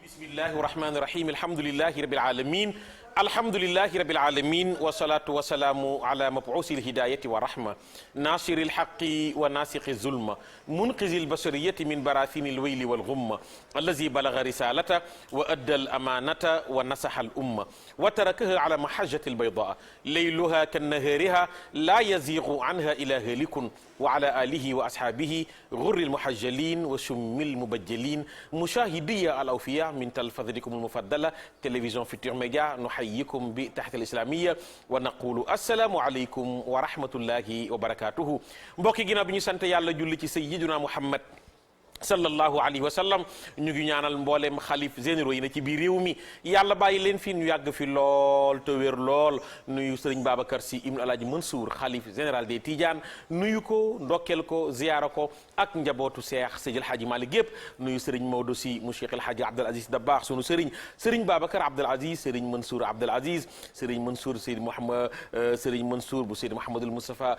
bismillahi rahmani rahim alhamdulillahi rabbil alamin alhamdulillahi rabbil alamin wa salatu wa salamu ala mabuusi alhidayati wa rahma nasiri alhaqi wa nasiqi zulma munqizi albashariyati min barathini alwayli walghumma allazi balagha risalata wa adda alamanata wa nasaha alumma wa tarakaha ala mahajjati albayda layluha kannahariha la yazighu anha ila halikun wa ala alihi wa ashabihi ghurri almuhajjalin wa shummi almubajjalin mushahidiyya alawfiya min talfadhikum almufaddala télévision Futurs Médias nuhayyikum bi tahiyati alislamiyya wa naqulu assalamu alaykum wa rahmatullahi wa barakatuhu. mbokki ginnaaw bi ñu sant yàlla julli ci sayyidina Muhammad sallallahu alayhi wa sallam ñu ngi ñaanal mboolem xalif généraux yi na ci biir réew mi yàlla bàyyi leen fi ñu yàgg fi lool te wér lool nuyu sëriñ Babacar Sy ibnu Alaaji Mansour xalif général des Tidianes nuyu ko ndokkeel ko ziyaara ko ak njabootu Seex Seydil Hadji Malick gépp nuyu sëriñ Maodo Sy mu Cheikh El Hadji Abdoul Aziz Dabakh sunu sëriñ Babacar Abdoul Aziz sëriñ Mansour Abdoul Aziz sëriñ Mansour Seydi Mouhamad sëriñ Mansour bu Seydi Mouhamadul Moustapha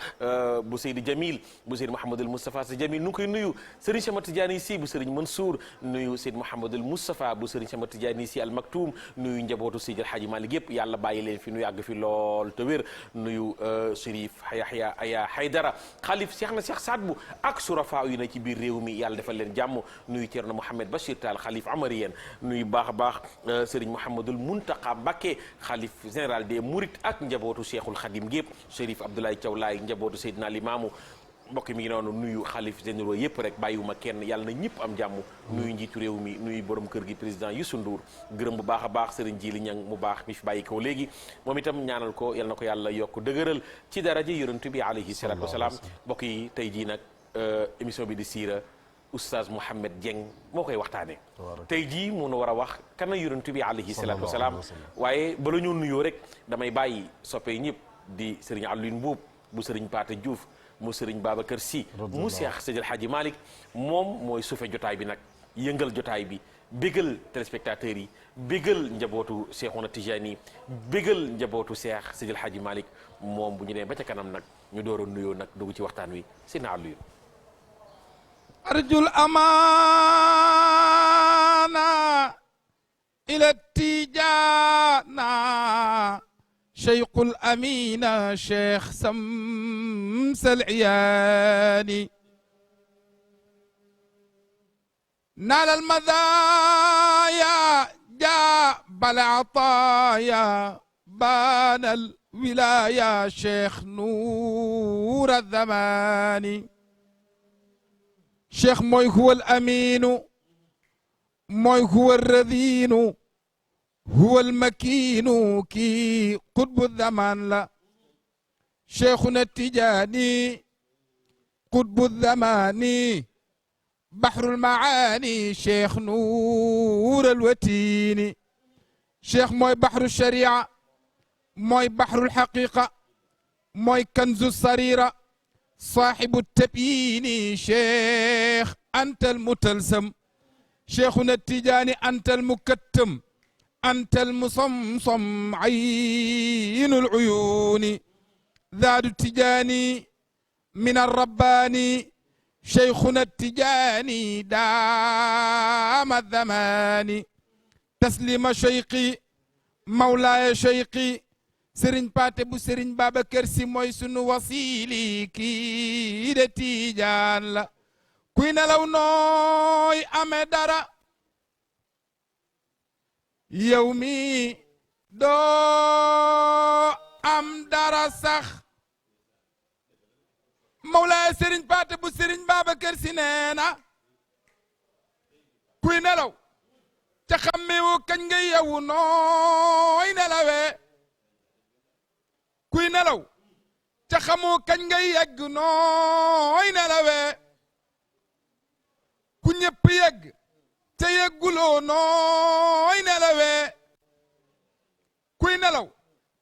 bu Seydi Jamil bu Seydi Mouhamadul Moustapha Sy Jamil nu ngi koy nuyu sëriñ Cheikh Tidiane Sy bu sëriñ Mansour nuyu Seydi Mouhamadul Moustapha bu sëriñ Cheikh Tidiane Sy Al Maktoum nuyu njabootu Seydi El Hadji Malick yëpp yàlla bàyyi leen fi nu yàgg fi lool te wér nuyu Chérif Yahya Aya Haydara xalif Cheikh na Cheikh Saad bu ak surafa yu na ci biir réew mi yàlla defal leen jàmm nuyu Thierno Mohamed Bachir Tall xalif Amarien nuyu baax a baax sëriñ Mouhamadul Muntaqa Mbacké xalif général des Mourides ak njabootu Cheikhul Khadim gépp Chérif Abdoulaye Thiaw Laye njabootu Seydina Limamou mbokk mi ngi noonu nuyu xalif généraux yëpp rek bàyyiwuma kenn yàlla na ñëpp am jàmm nuyu njiitu réew mi nuyu borom kër gi président Youssou Ndour gërëm bu baax a baax sëriñ Jili Ñang mu baax mi fi bàyyi ko léegi moom itam ñaanal ko yal na ko yàlla yokk dëgëral ci daraja yonent bi alayhi salaatu wasalaam mbokk yi tey jii nag émission bi di siira oustaz Mouhamed Dieng moo koy waxtaane tey jii mun war a wax kana yonent bi alayhi salaatu wasalaam waaye bala ñu nuyoo rek damay bàyyi soppe ñëpp di sëriñ Alioune Mbuub bu sëriñ Paate Diouf mu sëriñ Babacar Sy mu Seex Seydil Hadji Malick moom mooy suufe jotaay bi nag yëngal jotaay bi bégal téléspectateurs yi bégal njabootu Seexuna Tijaani yi bégal njabootu Seex Seydil Hadji Malick moom bu ñu nee ba ca kanam nag ñu door a nuyoo nag dugg ci waxtaan wi si naa luyu arjul amaana ila tijaana شيخ الأمين شيخ سمس العياني نال المذايا جاب العطايا بان الولاية شيخ نور الزمان شيخ موي هو الأمين موي هو الرذين هو المكين كي قطب الزمان لا شيخنا التجاني قطب الزمان بحر المعاني شيخ نور الوتين شيخ موي بحر الشريعة موي بحر الحقيقة موي كنز السريرة صاحب التبيين شيخ أنت المتلسم شيخنا التجاني أنت المكتم أنت المصمصم عين العيون ذات التجاني من الرباني شيخنا التجاني دام الزمان تسليم شيقي مولاي شيقي سرين باتبو سرين بابكر سي موي سنو وصيلي كي د تيجان لا كوين لو نوي امدارا yow mi doo am dara sax Mawlaay Serigne Paate bu Serigne Babacar Sy nee na kuy nelaw ca xammewu kañ nga yewu nooy nelawee kuy nelaw ca xamoo kañ nga yegg nooy nelawee ku ñëpp yegg te yegguloo nooy nelawee kuy nelaw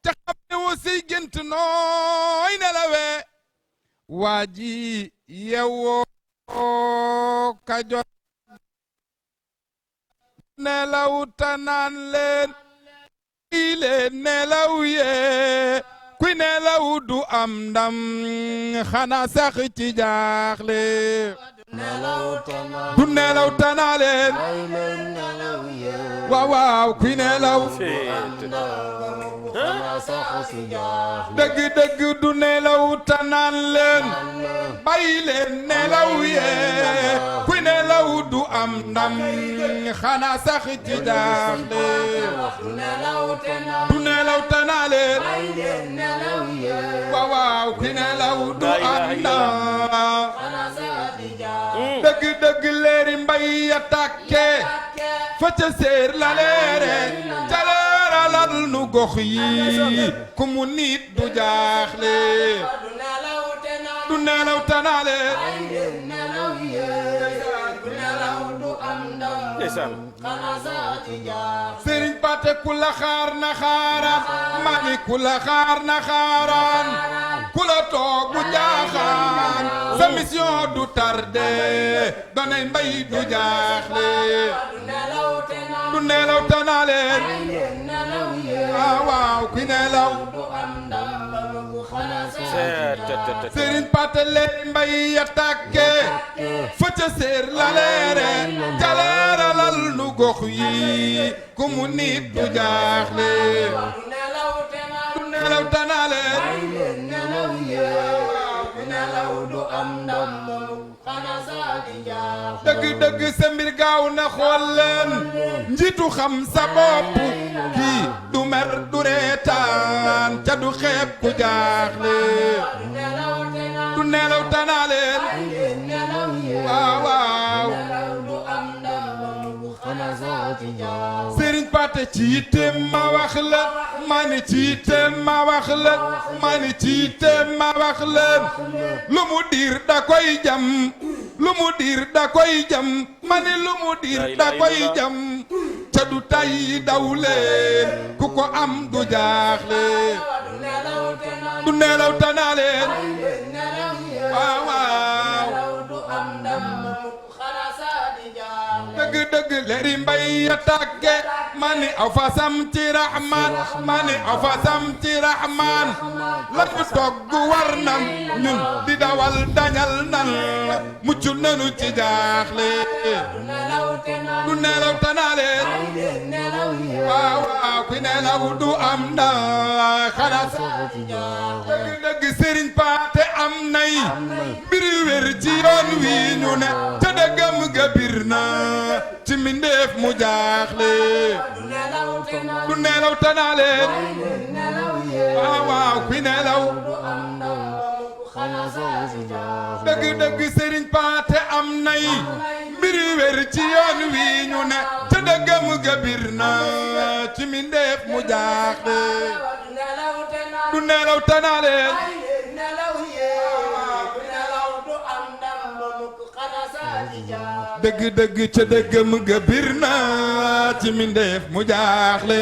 te xamewoo say gént nooy nelawee waa ji yewoo ka jot nelaw ta naan leen i leen nelaw yee kuy nelaw du am ndam xanaa sax ci jaaxle du nelaw tanaa leen waaw waaw kuy nelaw dëgg dëgg du nelaw tanaan leen bàyyi leen nelaw yee kuy nelaw du am ndam xanaa sax ci jaaxle du nelaw tanaa leen waaw waaw kuy nelaw du am ndam dëgg dëgg leeri mbay ya tàkke fa ca séer la leere ca leeralal nu gox yi ku mu nit du jaaxle du nelaw tanaale sëriñ Paate ku la xaar na xaaraan mani ku la xaar na xaaraan ku la toog bu jaaxaan sa mission du tardé donay mbay du jaaxle du nelaw tanaale waaw waaw ku nelaw sëriñ Paate leen mbay ya tàkke fa ca séer la leere ca leeralal nu gox yi ku mu nit du jaaxle du nelaw tanaale dëgg dëgg sa mbir gaaw na xool leen njiitu xam sa bopp kii du mer du reetaan ca du xeeb ku jaaxle du nelaw tanaale waaw waaw sëriñ Paate ci yitteem ma wax la mani ci yitteem ma wax la mani ci yitteem ma wax la lu mu diir da koy jam lu mu diir da koy jam mani lu mu diir da koy jam ca du tay daw leen ku ko am du jaaxle du nelaw tanaale waaw waaw dëgg dëgg leeri mbay ya tàgge mani aw fasam ci rahman mani aw fasam ci rahman lañu togg war nan ñun di dawal dañal nan mucc nanu ci jaaxle du nelaw tanaale waaw waaw ku nelaw du am na xanaa dëgg dëgg sëriñ Paate am nay mbiri wér ci yoon wi ñu ne ca dëggam ga bir na ci mbindeef mu jaaxle du nelaw tanaale waaw waaw kuy nelaw dëgg dëgg sëriñ Paate am nay mbiri wér ci yoon wi ñu ne ca dëggam ga bir na ci mbindeef mu jaaxle du nelaw tanaale dëgg dëgg ca dëggam ga bir na ci mbindeef mu jaaxle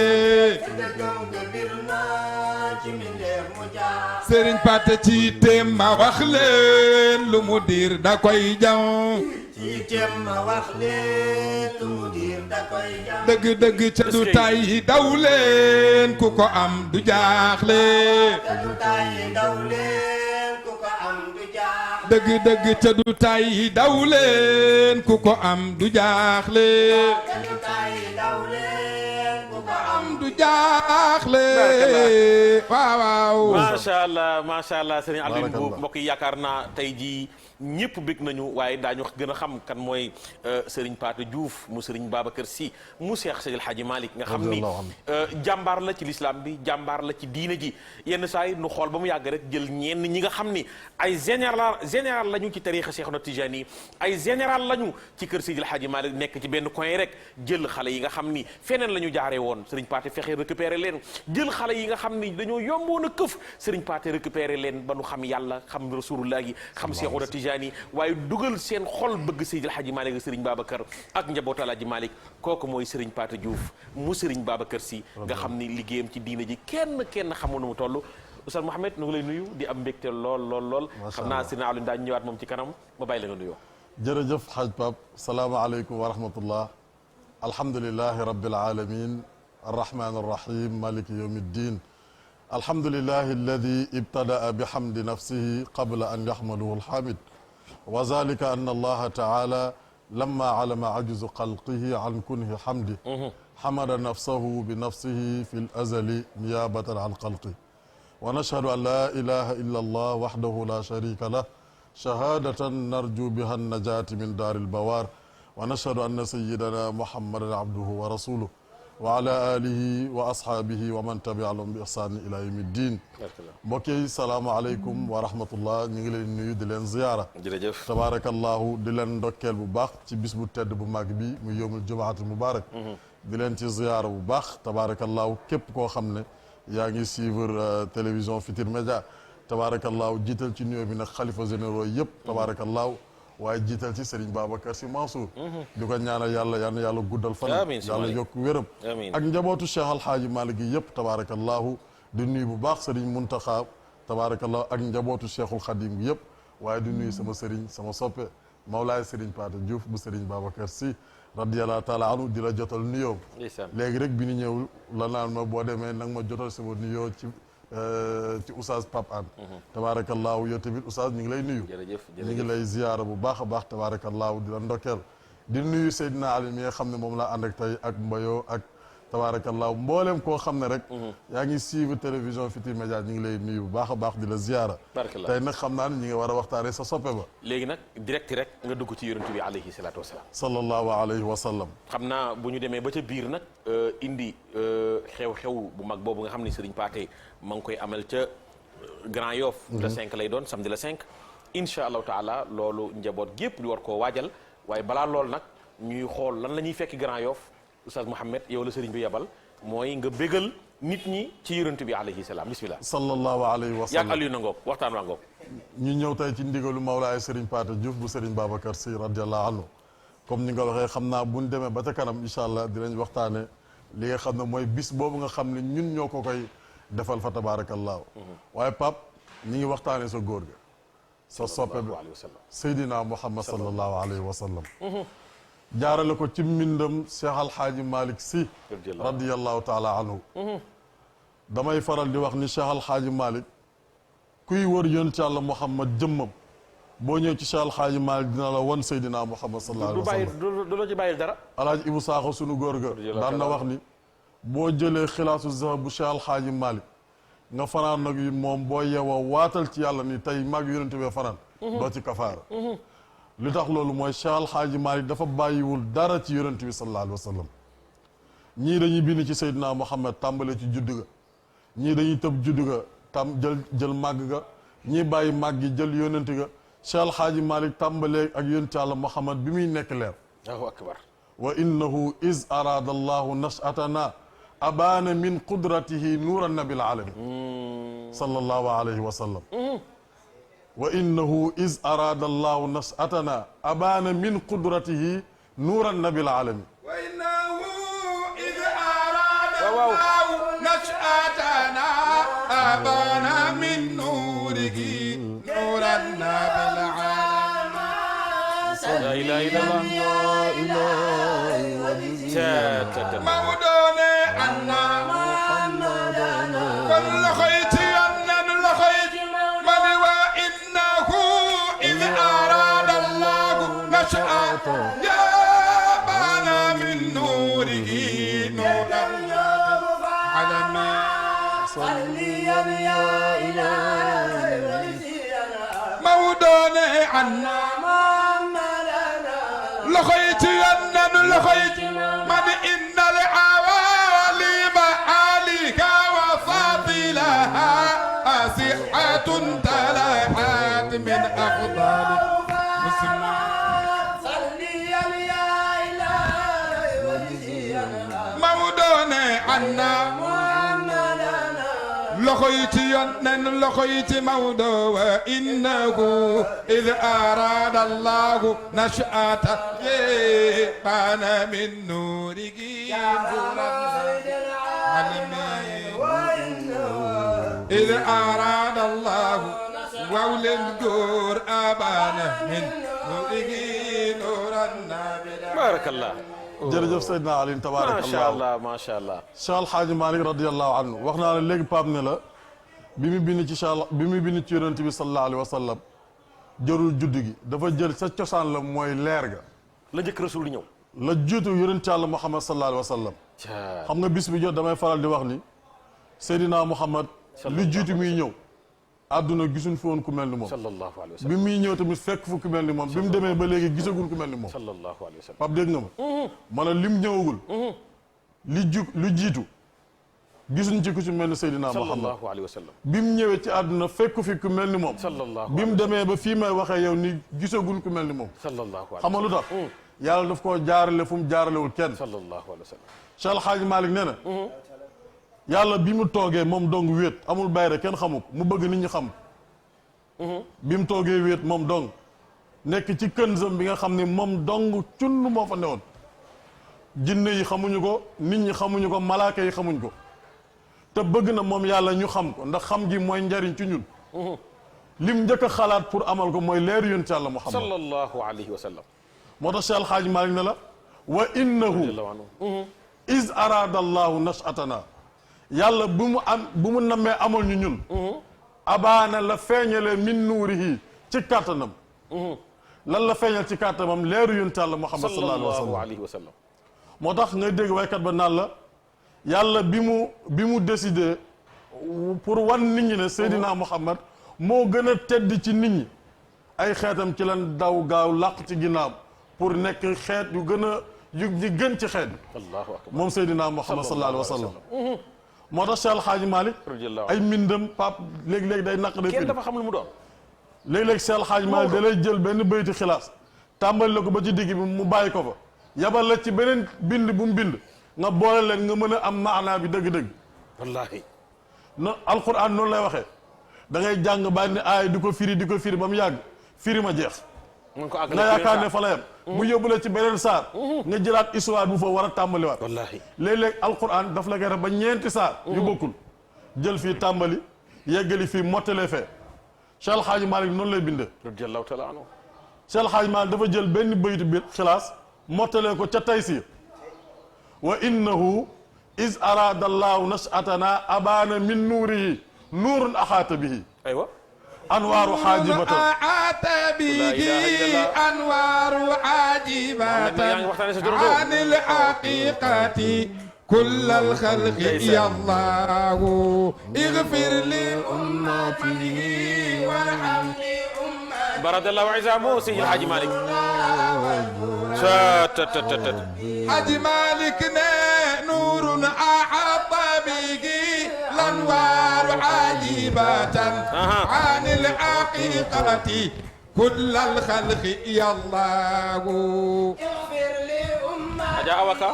sëriñ Paate ci téem ma wax leen lu mu diir da koy jam ci téem ma wax leen lu mu diir da koy jam dëgg dëgg ca du tay daw leen ku ko am du jaaxle dëgg dëgg ca du tay daw leen ku ko am du jaaxle du jaaxle waaw waaw macha allah sëriñ Alioune Mbuub mbokk yi yaakaar naa tey jii ñëpp bég nañu waaye daañu gën a xam kan mooy Serigne Pathé Diouf mu Serigne Babacar Sy mu Cheikh Seydil Hadji Malick nga xam ni jàmbaar la ci l'islam bi jàmbaar la ci diine ji yenn saa yi nu xool ba mu yàgg rek jël ñenn ñi nga xam ni ay général lañu ci tariixa Cheikhna Tijani ay général lañu ci kër Seydil Hadji Malick nekk ci benn coin rek jël xale yi nga xam ni feneen la ñu jaaree woon Serigne Pathé fexe récupérer leen jël xale yi nga xam ni dañoo yomboon a këf Serigne Pathé récupérer leen ba nu xam yàlla xam rasulullah yi xam Cheikhna Tijani waaye dugal seen xol bëgg Seydil Hadji Malick Serigne Babacar ak njabootu Alaaji Malick kooku mooy Serigne Pathé Diouf mu Serigne Babacar Sy nga xam ni liggéeyam ci diina ji kenn xamoon nu mu toll Oustaz Mouhamed nu ngi lay nuyu di am mbégte lool xam naa Serigne Alioune daañu ñëwaat moom ci kanam ma bàyyi la nga nuyoo. jërëjëf Hadj Pape salaamaaleykum wa rahmatullah alhamdulilahi rabbil alamin arrahman arrahim maliki yawmi ddin alhamdulillahi alladi ibtadaa bihamdi nafsihi qabla an yaxmaluhu alhamid wa zalika anna allaha taala lamma alama ajuzu xalqihi an kunhi hamdi hamada nafsahu bi nafsihi fi lazali niyabatan an xalqi wa nashhadu an la ilaha illa allah wahdahu la sharika lah shahadatan narju biha annajati min dar albawar wa nashhadu anna sayyidana muhammadan abduhu wa rasuluh wa ala alihi wa ashaabihi wa man tabi'ahum bi ihsaan ila yawmi ddin. mbokk yi salaamaaleykum wa rahmatullah ñu ngi leen nuyu di leen ziyaara. jërëjëf tabaarakallahu di leen ndokkeel bu baax ci bis bu tedd bu màgg bi muy yowmul jumaatul mubaarak. di leen ci ziyaara bu baax tabaarakallahu képp koo xam ne yaa ngi suivre télévision Futurs Médias tabaarakallahu jiital ci nuyoo bi nag xalifa généraux yëpp tabaarakallahu waaye jiital ci Serigne Babacar Sy Mansour di ko ñaanal yàlla yal na yàlla guddal fan yàlla yokk wéram ak njabootu Cheikh Alhaaji Malick gi yëpp tabaarakallahu di nuyu bu baax Serigne Muntaxa tabaarakallahu ak njabootu Cheikhul Khadim gi yëpp waaye di nuyu sama Serigne sama soppe Mawlaay Serigne Pathé Diouf bu Serigne Babacar Sy radiyallahu taala anhu di la jotal nuyoo léegi rek bi ñu ñëw la naan ma boo demee nag ma jotal sama nuyoo ci oustaz Pape Hann tabaarakallaahu yow tamit oustaz ñu ngi lay nuyu ñu ngi lay ziyaara bu baax a baax tabaarakallaahu di la ndokkeel di nuyu Seydina Ali mi nga xam ne moom laa ànd ak tey ak Mbayo ak tabaarakallaahu mboolem koo xam ne rek yaa ngi suivre télévision Futurs Médias ñu ngi lay nuyu bu baax a baax di la ziyaara tey nag xam naa ne ñu ngi war a waxtaane sa soppe ba léegi nag direct rek nga dugg ci yonent bi alayhi salaatu wasalaam sallallahu alayhi wa sallam xam naa bu ñu demee ba ca biir nag indi xew-xew bu mag boobu nga xam ne Serigne Pathé ma ngi koy amal ca Grand Yoff le 5 lay doon samedi le 5 incha allahu taala loolu njaboot gépp ñu war koo waajal waaye balaa loolu nag ñuy xool lan la ñuy fekk Grand Yoff Oustaz Mouhamed yow la Serigne bi yebal mooy nga bégal nit ñi ci yonent bi alayhi salaam bismillah sallallahu alayhi wa sallam yaag Aliou na ngoog waxtaan waa ngoog ñu ñëw tey ci ndigalu Mawlaay Serigne Pathé Diouf bu Serigne Babacar Sy radiyallahu anhu comme ni nga waxee xam naa buñ demee ba ca kanam incha allah dinañ waxtaane li nga xam ne mooy bis boobu nga xam ne ñun ñoo ko koy defal fa tabaarakallaahu waaye Pape ñi ngi waxtaane sa góor ga sa soppe bi Seydina Muhammad sallallahu alayhi wa sallam jaarale ko ci mbindam Cheikh Alhaaji Malick Sy radiyallahu taala anhu damay faral di wax ni Cheikh Alhaaji Malick kuy wër yonent Yàlla Muhammad jëmmam boo ñëw ci Cheikh Alhaaji Malick dina la won Seydina Muhammad sallallahu alayhi wa sallam du la ci bàyyil dara Alaaji Ibu Saaxo sunu góor ga daan na wax ni boo jëlee xilaasu zahab bu Cheikh Alhaaji Malick nga fanaan nag moom boo yeewoo waatal ci yàlla ni tey mag yonent bee fanaan doo ci kafaara li tax loolu mooy Cheikh Alhaaji Malick dafa bàyyiwul dara ci yonent bi sallallahu alayhi wa sallam ñii dañuy bind ci Seydina Muhammad tàmbale ci juddu ga ñii dañuy tëb juddu ga jël màgg ga ñii bàyyi màgg gi jël yonent ga Cheikh Alhaaji Malick tàmbalee ak yonent Yàlla Muhammad bi muy nekk leer Allahu akbar wa innahu iz arada allahu nashatana abaana min qudratihi nuura nabil alamin sallallahu alayhi wa sallam wa innahu iz arada allahu nashatana abaana min qudratihi nuura nabil alamin wa innahu iz arada allahu nashatana abaana min nuurihi nuura nabil alamin la ilaha illallah mawdoone anna kon loxoyti annan loxoyti mani wa innahu id arada allahu nashaata jabana min nuurihi nuuran alami mawdoone anna loxoyti annan loxoyti man innal awalima alika wa fadilaha asihatun talahat min afdal mawdoone anna loxoyti yonnen loxoyti mawdo wa innahu id arada allahu nashata bana min nuurihi id arada allahu wawlen góor abana min nuurihi nuuran barakallah jërëjëf Seydina Aliou tabaarakallah macha allah Cheikh Alhaaji Malick radiyallahu anhu wax naa la léegi Pape ne la bi mu bind ci bi mu bind ci yonent bi sallallahu alayhi wa sallam jërul judd gi dafa jël sa cosaan la mooy leer ga la njëkk rasul ñëw la jiitu yonent yàlla Muhammad sallallahu alayhi wa sallam xam nga bis bi jot damay faral di wax ni Seydina Muhammad lu jiitu muy ñëw àdduna gisuñ fi woon ku mel ni moom sallallahu alayhi wa sallam bi muy ñëw tamit fekk fu ku mel ni moom bi mu demee ba léegi gisagul ku mel ni moom sallallahu alayhi wa sallam Pape dégg nga ma ma ne lim ñëwagul lu jiitu gisuñ ci ku ci mel ni Seydina Muhammad sallallahu alayhi wa sallam bi mu ñëwee ci àdduna fekk fi ku mel ni moom bi mu demee ba fii may waxee yow ni gisagul ku mel ni moom sallallahu alayhi xam nga lu tax yàlla daf koo jaarale fu mu jaaralewul kenn sallallahu alayhi wa sallam Cheikh El Hadj Malick nee na yàlla bi mu toogee moom dong wéet amul bayre kenn xamu ko mu bëgg nit ñi xam bi mu toogee wéet moom dong nekk ci kënsam bi nga xam ne moom dong cunn moo fa newoon jinne yi xamuñu ko nit ñi xamuñu ko malaaka yi xamuñ ko te bëgg na moom yàlla ñu xam ko ndax xam gi mooy njariñ ci ñun lim njëkk a xalaat pour amal ko mooy leer yonent yàlla Muhammad sallallahu alayhi wa sallam moo tax Cheikh El Hadj Malick ne la wa innahu is arada allahu nashatana yàlla bu mu nammee amal ñu ñun abaana la feeñalee min nuurihi ci kàttanam lan la feeñal ci kàttanam leeru yonent yàlla Muhammad sallallahu alayhi wa sallam moo tax ngay dégg waykat ba naan la yàlla bi mu décidé pour wan nit ñi ne Seydina Muhammad moo gën a tedd ci nit ñi ay xeetam ci lan daw gaaw làq ci ginnaaw pour nekk xeet yu gën a yu gën ci xeet moom Seydina Muhammad sallallahu alayhi wa sallam moo tax Cheikh El Hadj Malick ay mbindam pap léegi-léegi day naq de kenn dafa xam lu mu doon léegi-léegi Cheikh El Hadj Malick da lay jël benn bayti xilaas tàmbali la ko ba ci digg bi mu bàyyi ko fa yabal la ci beneen bind bu mu bind nga boole leen nga mën a am maanaa bi dëgg-dëgg wallaahi no alquran noonu lay waxee da ngay jàng bàyyi ne aay di ko firi ba mu yàgg firi ma jeex nga yaakaar ne fa la yem mu yóbbu la ci beneen saar nga jëlaat histoire bu fa war a tàmbaliwaat wallaahi léeg-léeg alquran daf la koy def ba ñeenti saar yu bokkul jël fii tàmbali yeggali fii mottalee fee Cheikh El Hadj Malick noonu lay bindee radiyallahu taala anhu Cheikh El Hadj Malick dafa jël benn baytu bi xilaas mottalee ko ca Taysiir wa innahu is arada allahu nashatana abaana min nuurihi nuurun axaata bihi aywa anwaaru xaajibatan axaata bihi anwaaru xaajibatan anil xaqiqati كل الخلق يا الله اغفر لأمتي وارحمني أمتي برد الله وعزامه سيد الحاج مالك حاج مالك نور أحاط به الأنوار عجيبة عن الحقيقة كل الخلق يا الله اغفر لأمتي أجا أوكا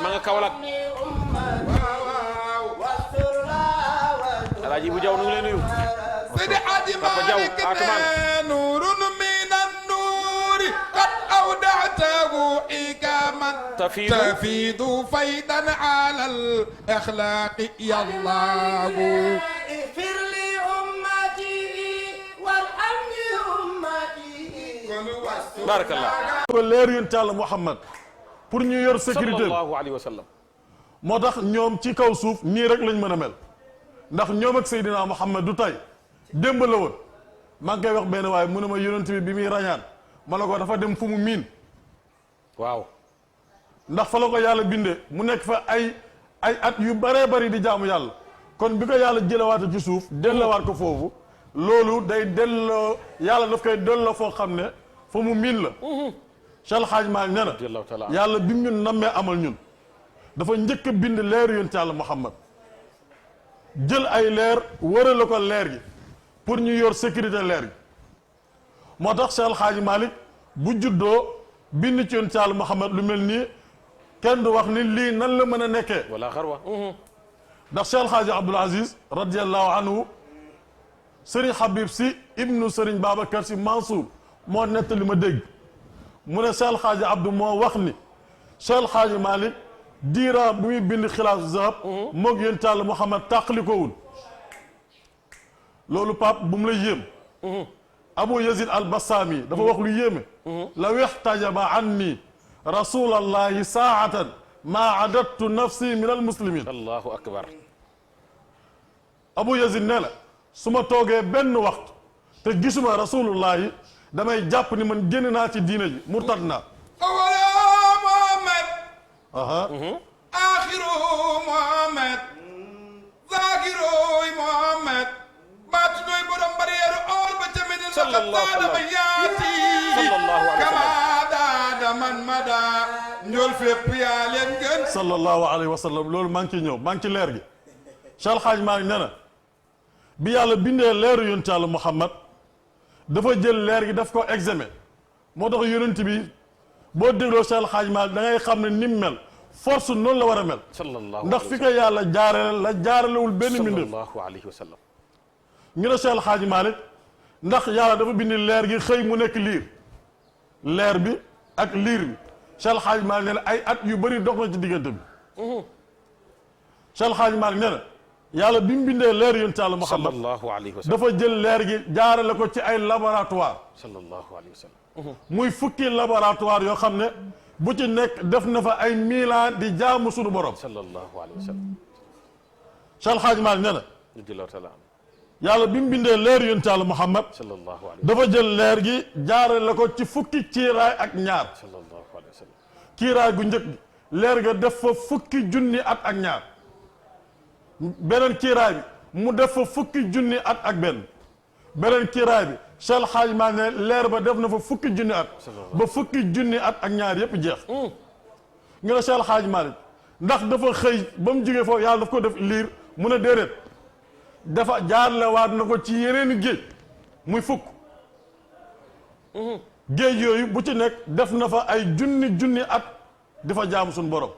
ma nga Kaolack Alaaji bu Jaw nu ngi lay nuyu Seydi Hadji Malick nuurun minan nuuri qad awda'tahu hikaman tafiidu faydan ala al-akhlaaqi ya Allah ighfir li ummati warhamni ummati barakallah leer yonent Yàlla Muhammad pour ñu yor sécurité sallallahu alayhi wa sallam moo tax ñoom ci kaw suuf nii rek lañ mën a mel ndax ñoom ak Seydina Muhammad du tay démb la woon maa ngi koy wax benn waaye mu ne ma yonent bi muy rañaan ma ne ko dafa dem fu mu miin waaw ndax fa la ko yàlla bindee mu nekk fa ay at yu bëree bëri di jaamu yàlla kon bi ko yàlla jëlewaate ci suuf dellowaat ko foofu loolu day delloo yàlla daf koy delloo foo xam ne fa mu miin la Cheikh El Hadj Malick nee na yàlla bi mu ñun nammee amal ñun dafa njëkk a bind leeru yonent yàlla Muhammad jël ay leer wërale ko leer gi pour ñu yor sécurité leer gi moo tax Cheikh El Hadj Malick bu juddoo bind ci yonent yàlla Muhammad lu mel nii kenn du wax ni lii nan la mën a nekkee wala xarwa ndax Cheikh El Hadj Abdoul Aziz radiyallahu anhu Serigne Habib si ibnu Serigne Babacar si Mansour moo nettali ma dégg mu ne Cheikh El Hadj Abdou moo wax ni Cheikh El Hadj Malick diira bu muy bind xilaasu zahab moog yonent Yàlla Muhammad tàqalikowul loolu pap bu mu lay yéem Abu Yazid al Bassami dafa wax lu yéeme law ixtajaba anni rasulallahi saatan maa adattu nafsi min al muslimin allahu akbar Abu Yazid nee la su ma toogee benn waxtu te gisuma rasulullahi damay jàpp ni man génn naa ci diina ji murtad naa. awala Muhammad. aha. axiru Muhammad. zakiru Muhammad. baatu doy borom barrière or ba ca Medina. sallallahu alayhi kama daada man mada. ñool fépp yaa leen gën. sallallahu alayhi wa sallam loolu maa ngi ciy ñëw maa ngi ci leer gi. Cheikh Hadj Malick nee na bi yàlla bindee leeru yonent Yàlla Muhammad dafa jël leer gi daf ko examen moo tax yonent bi boo dégloo Cheikh Hadj Malick da ngay xam ne ni mu mel force noonu la war a mel. ndax fi ko yàlla jaarale la jaaralewul benn mbindeef. sallallahu alayhi wa sallam. ñu ne Cheikh Hadj Malick ndax yàlla dafa bind leer gi xëy mu nekk liir leer bi ak liir bi Cheikh Hadj Malick nee na ay at yu bëri dox na ci diggante bi. Cheikh Hadj Malick nee na yàlla bi mu bindee leer yonent Yàlla Muhammad sallallahu alayhi wa sallam. dafa jël leer gi jaarale ko ci ay laboratoire sallallahu alayhi wa sallam. muy fukki laboratoire yoo xam ne bu ci nekk def na fa ay 1000 ans di jaamu sunu borom. sallallahu alayhi wa sallam. Cheikh Hadj Malick nee na radiyallahu taala anhu. yàlla bi mu bindee leer yonent Yàlla Muhammad sallallahu alayhi wa dafa jël leer gi jaarale ko ci fukki kiiraay ak ñaar. sallam. sallallahu alayhi wa sallam. kiiraay gu njëkk leer ga def fa fukki junni at ak ñaar beneen kiiraay bi mu def fa fukki junni at ak benn beneen kiiraay bi Cheikh Hadj Malick ne leer ba def na fa fukki junni at ba fukki junni at ak ñaar yépp jeex ñu ne Cheikh Hadj Malick ndax dafa xëy ba mu jógee foofu yàlla daf ko def liir mu ne déedéet dafa jaarle waat na ko ci yeneeni géej muy fukk géej yooyu bu ci nekk def na fa ay junni at di fa jaamu suñu borom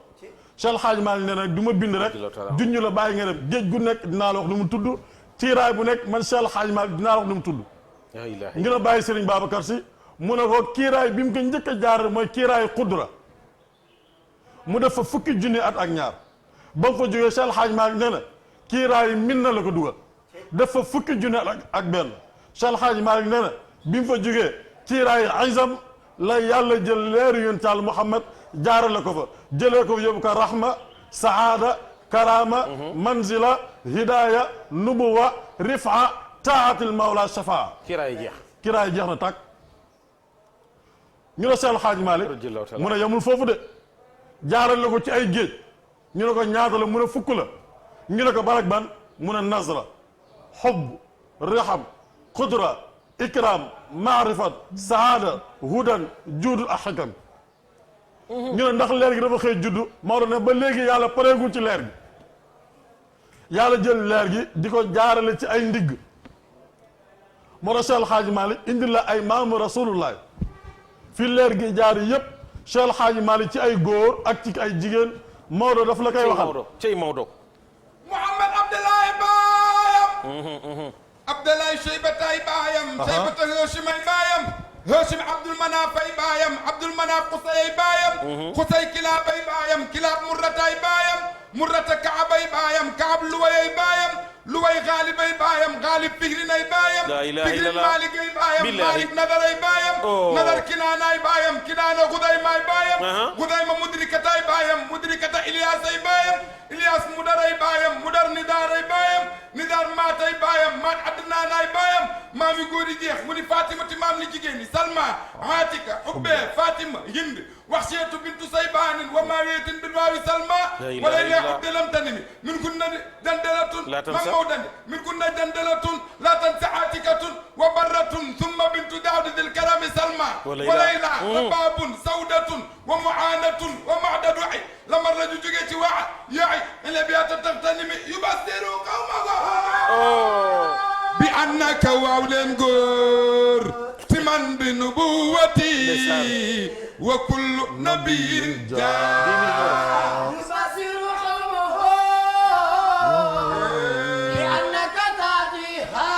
Cheikh Hadj Malick nee na du ma bind rek junñu la bàyyi nga dem géej gu nekk dinaa la wax nu mu tudd tiiraay bu nekk man Cheikh Hadj Malick dinaa la wax nu mu tudd ngi na bàyyi Serigne Babacar Sy mu ne ko kiiraay bi mu ko njëkk a jaar mooy kiiraayu xudra mu def fa fukki junni at ak ñaar ba mu fa jógee Cheikh Hadj Malick nee na kiiraayu min na la ko dugal def fa fukki junni at ak benn Cheikh Hadj Malick nee na bi mu fa jógee kiiraayu isam la yàlla jël leeru yonent Yàlla Muhammad jaarale ko fa jëlee ko yóbbu ko rahma saada karama manzila hidaya nubuwa rifa taatil mawla shafaa kiraay jeex jeex na tàkk ñu ne Cheikh Hadj Malick mu ne yemul foofu de jaarale ko ci ay géej ñu ne ko ñaata la mu ne fukk la ñu ne ko barak ban mu ne nazra xubb riham qudra ikram maarifat saada hudan juudul ak xikam ñu ne ndax leer gi dafa xëy juddu Maodo ne ba léegi yàlla pareegul ci leer gi yàlla jël leer gi di ko jaarale ci ay ndigg moo tax Cheikh Hadj Malick indi la ay maamu rasulullah fi leer gi jaar yëpp Cheikh Hadj Malick ci ay góor ak ci ay jigéen Maodo daf la koy waxal cey Maodo Mouhamed Abdoulaye baayam Abdoulaye Cheybataay baayam Cheybata Hachimay baayam Hachim Abdul Manaf ay baayam Abdul Manaf Xusay baayam Xusay Kilaab ay baayam Kilaab Murrataay baayam Murrata Kaab ay baayam Kaab Luway ay baayam Luway Gaalib ay baayam Gaalib Fihrin ay baayam Fihrin Malik ay baayam Malik Nadar ay baayam Nadar Kinaana ay baayam Kinaana Gudayma ay baayam Gudayma Mudrikata ay baayam Mudrikata Ilyas ay baayam Ilyas Mudar ay baayam Mudar Nidar ay baayam Nidar Maat ay baayam Maat Adnaan ay baayam maami góor yi jeex mu ni Fatima ti maam li jigéen ñi Salma Atika Ubbe Fatima Hind Waxsiyatu bintu Saybaanin wa Maawiyatin bin waawi Salma wala ila Abdelam tanimi min kunna dandalatun mamawdani min kunna dandalatun la tansa Atikatun wa barratun thumma bintu Daawud dil karami Salma wala ila Rababun Sawdatun wa Muanatun wa Mahdadu ay lamar la ju jógee ci waa yaay ila biata taftanimi yubasiru qawmago bi annaka waaw leen góor ci man bi nubuwati wa kullu nabiyin jaa yubasiru qawmahu bi annaka taatiha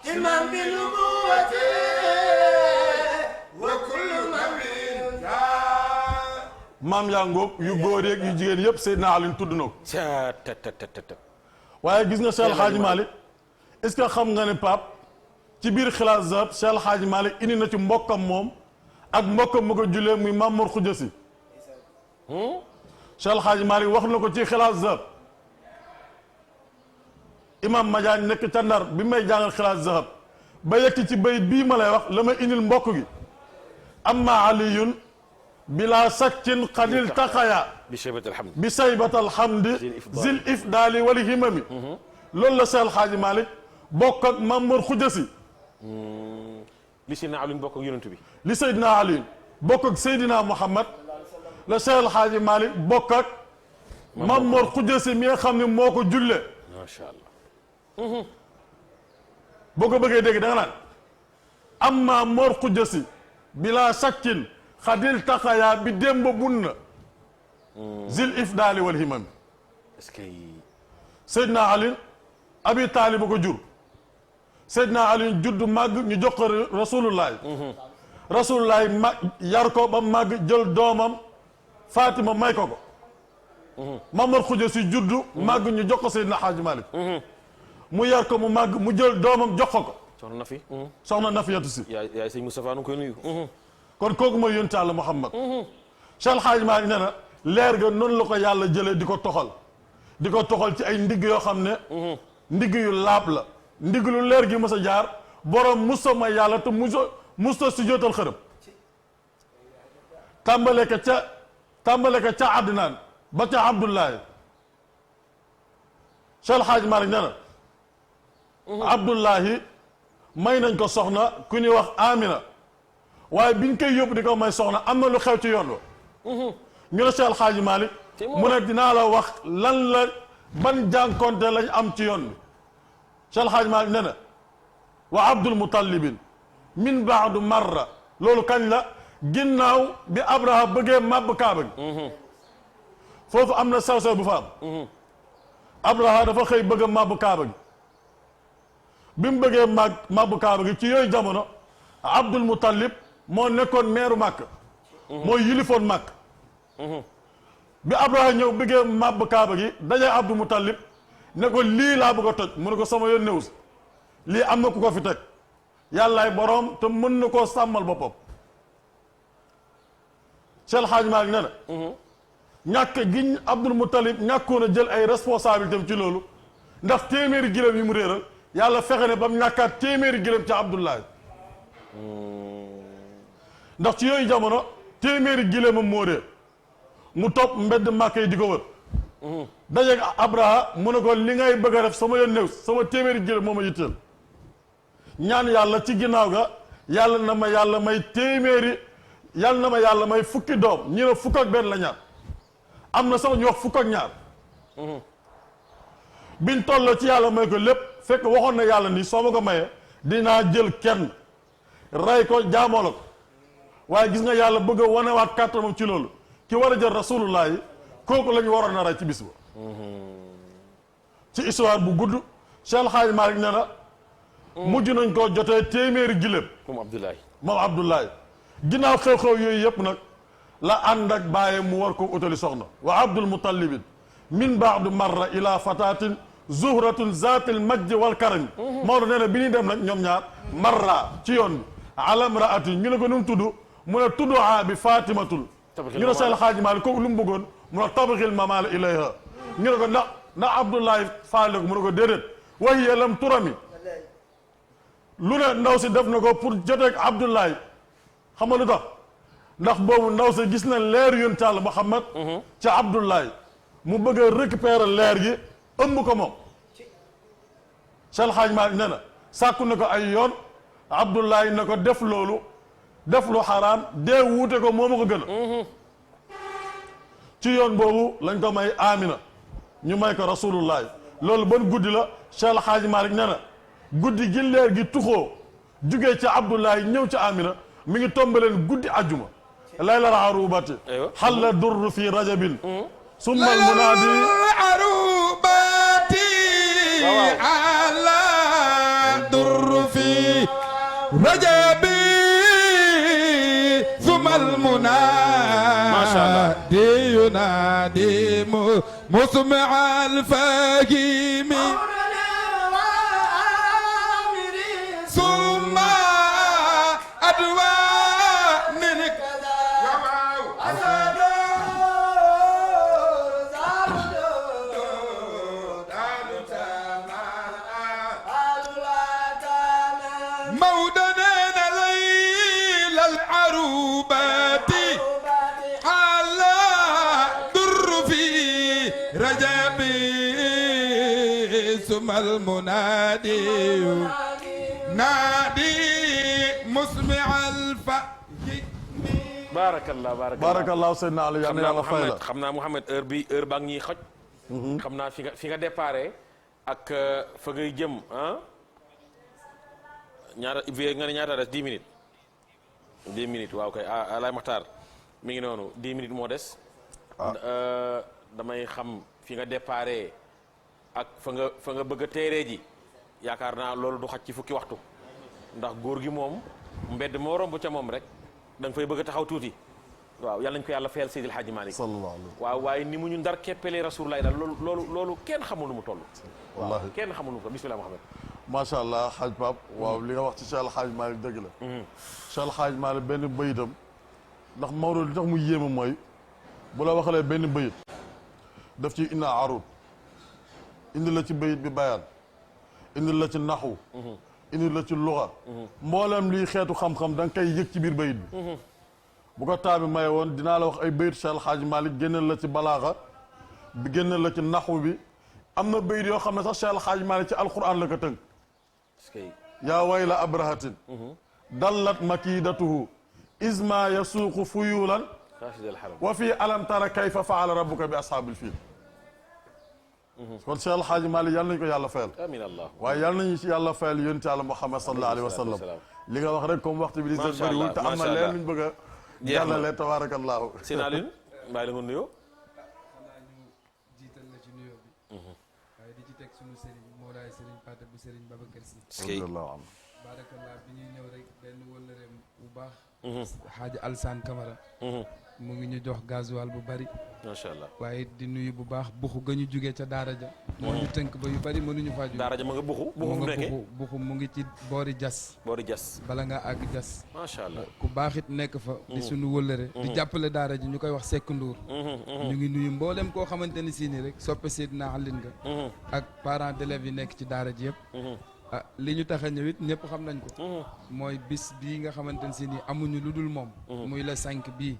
ci man bi nubuwati wa kullu nabiyin jaa maam yaa ngóob yu góor yeeg yu jigéen yëpp Seydina Ali tudd na ko waaye gis nga Cheikh Hadj Malick est-ce que xam nga ne Pape ci biir xilaas zab Cheikh Hadj Malick indi na ci mbokkam moom ak mbokkam ma ko julee muy Mamour Khoudia Sy Cheikh Hadj Malick wax na ko ci xilaas zab imam Madiagne nekk ca Ndar bi may jàngal xilaas zahab ba yekki ci bayit bii ma lay wax la ma indil mbokk gi amma aliyun bila sakkin xadil taqaya bi saybatal hamdi zil ifdali wali himami loolu la Seex Alxaaji Malick bokk ak Mamour Khoudiassi li Seydina Ali bokk ak yonent bi li Seydina Ali bokk ak Seydina Muhammad la Seex Alxaaji Malick bokk ak Mamour Khoudiassi mi nga xam ne moo ko julle macha allah boo ko bëggee dégg da nga naan amma Mor Khoudiassi bila sakkin xadil taqaya bi démb bunna zil ifdali wal himam est-ce que Seydina Ali Abi Taalib ko jur Seydina Ali judd màgg ñu jox ko Rasulullah Rasulullah yar ko ba màgg jël doomam Fatima may ko Mamor Khoudiassi judd màgg ñu jox ko Seydina Hadji Malick mu yar ko mu màgg mu jël doomam jox ko soxna Nafi soxna Nafiyatu Si yaay sëñ Moustapha nu koy nuyu kon kooku mooy yonent Yàlla Muhammad Cheikh El Hadji Malick nee na leer ga noonu la ko yàlla jëlee di ko toxal ci ay ndigg yoo xam ne ndigg yu laab la ndigg lu leer gi mës a jaar borom musta may yàlla te musta si jootal xërëb tàmbale ka ca Adnaan ba ca Abdullahi Cheikh El Hadji Malick nee na Abdullahi may nañ ko soxna ku ñuy wax Amina waaye biñ koy yóbbu di ko may soxna am na lu xew ci yoon wa ñu ne Cheikh El Hadji Malick mu ne dinaa la wax lan la ban jànkonte lañ am ci yoon bi Cheikh El Hadji Malick nee na wa Abdul Mutallibin min baadu marra loolu kañ la ginnaaw bi Abraha bëggee màbb Kaaba gi foofu am na saw bu fa am Abraha dafa xëy bëgg a màbb Kaaba gi bi mu bëggee màbb Kaaba gi ci yooyu jamono Abdul Mutallib moo nekkoon meeru Màkk moo yilifoon Màkk bi Abraha ñëw bëggee màbb Kaaba gi dajee Abdul Mutallib ne ko lii laa bëgg a toj mu ne ko sama yoon néew si lii am na ku ko fi teg yàllaay boroom te mën na koo sàmmal boppam Cheikh El Hadji Malick nee na ñàkk giñ Abdul Muttalib ñàkkoon a jël ay responsabilité ci loolu ndax téeméeri giléem yi mu réeral yàlla fexe ne ba mu ñàkkaat téeméeri giléem ca Abdullahi ndax ci yooyu jamono téeméeri giléemam moo réer mu topp mbedd Màkka yi di ko wër dajeeg Abraha mu ne ko li ngay bëgg a def sama yoon néew sama téeméeri giléem moo ma yitteel ñaan yàlla ci ginnaaw ga yàlla na ma yàlla may téeméeri yàlla na ma yàlla may fukki doom ñi ne fukk ak benn la ñaar am na sax ñu wax fukk ak ñaar biñ tolloo ci yàlla may ko lépp fekk waxoon na yàlla ni soo ma ko mayee dinaa jël kenn rey ko jaamoo la ko waaye gis nga yàlla bëgg a wanewaat kàttanam ci loolu ki war a jël rasulullah yi kooku la ñu waroon a rey ci bis ba ci histoire bu gudd Cheikh El Hadji Malick nee na mujj nañ koo jotee téeméeri giléem moom Abdoulaye ginnaaw xew-xew yooyu yëpp nag la ànd ak bàyyi mu war ko utali soxna wa Abdul Mutallibin min baadu marra ila fatatin zuhratun zatil majdi wal karami Maodo nee na bi ñuy dem nag ñoom ñaar marra ci yoon bi alam raati ñu ne ko nu mu tudd mu ne tudduha bi fatimatul ñu ne Cheikh El Hadji Malick kooku lu mu bëggoon mu ne tabxil mamala ilayha ñu ne ko ndax Abdoulaye faale ko mu ne ko déedéet wahiya lam turami lu ne ndaw si def na ko pour joteeg Abdoulaye xam nga lu tax ndax boobu ndaw si gis na leer yonent Yàlla Muhammad ca Abdoulaye mu bëgg a récupérer leer gi ëmb ko moom Cheikh El Hadji Malick nee na sàkku na ko ay yoon Abdoulaye na ko def loolu def lu xaraam dee wuute ko moo ma ko gën a ci yoon boobu lañ ko may Amina ñu may ko Rasulullah loolu ban guddi la Cheikh El Hadji Malick nee na guddi gi leer gi tuxoo jugee ca Abdoulaye ñëw ca Amina mi ngi tombaleen guddi ajjuma laylal arubati xalla durr fi rajabin summa al munaadi arubati ala durr fi rajabi summa al munaadi yunaadi musmi al fahimi عروبتي على در في رجبي ثم المنادي نادي مسمع الفأ baarakallah barakallahu Seydina Ali yal na yàlla fay la xam naa Mouhamed heure baa ngi ñuy xoj. xam naa fi nga déparé ak fa ngay jëm ah ñaata nga ne ñaata des 10 minutes. 10 minutes waaw kay Alaay Maxtaar mi ngi noonu 10 minutes moo des. damay xam fi nga déparé ak fa nga bëgg a teeree ji yaakaar naa loolu du xaj ci fukki waxtu ndax góor gi moom mbedd moo romb ca moom rek da nga fay bëgg a taxaw tuuti waaw yàlla nañu ko yàlla fayal Seydil Hadji Malick sallallahu alayhi waaw waaye ni mu ñu ndar keppelee Rasulullah daal loolu kenn xamul nu mu toll. wallahi kenn xamul nu mu toll bismillah Muhammad. macha allah xaaj Pape waaw li nga wax ci Cheikh El Hadj Malick dëgg la. Cheikh El Hadj Malick benn bëyitam ndax Maodo li tax mu yéema mooy bu la waxalee benn bëyit daf ci inna arut indi la ci bëyit bi bayaan indi la ci naxu indi la ci luxa mboolem liy xeetu xam-xam da nga koy yëg ci biir bayit bi bu ko taa bi maye woon dinaa la wax ay bayit Cheikh El Hadj Malick génneel la ci balaaxa bi génneel la ci naxu bi am na bayit yoo xam ne sax Cheikh El Hadj Malick ci alquran la ko tënk yaa wayla abrahatin dallat makidatuhu isma yasuuqu fuyulan wa fii alam tara kayfa faala rabbuka bi ashaabil fiil kon Cheikh El Hadj Malick yàlla nañu ko yàlla fayal amiin allah waaye yàlla nañu ci yàlla fayal yonent Yàlla Muhammad sallallahu alayhi wa sallam li nga wax rek comme waxtu bi di seen bëriwul te am na leen luñ bëgg a jàllale tabaarakallaahu seen Alioune mbaa la nga nuyoo xanaa ñu jiital la ci nuyoo bi waaye di ci teg sunu sëriñ Mawlaay sëriñ Paate bu sëriñ Babacar Si radiyallaahu anhu barakallah bi ñuy ñëw rek benn wëllëreem bu baax Xaaji Alsaan Camara mu ngi ñu jox gasoil bu bari macha allah waaye di nuyu bu baax buxu ga ñu jugee ca daara ja moo ñu tënk ba yu bari mënuñu faa jóge daara ja ma nga buxu mu nga nekkee buxu mu ngi ci boori jas boori jas bala nga àgg jas macha allah ku baax it nekk fa di sunu wëllëre di jàppale daara ji ñu koy wax Seck Ndour ñu ngi nuyu mboolem koo xamante ni si ni rek soppe Seydina Alioune nga ak parents d'élèves yi nekk ci daara ji yëpp li ñu tax a ñëw it ñëpp xam nañ ko mooy bis bii nga xamante ne si ni amuñu lu dul moom muy la 5 bii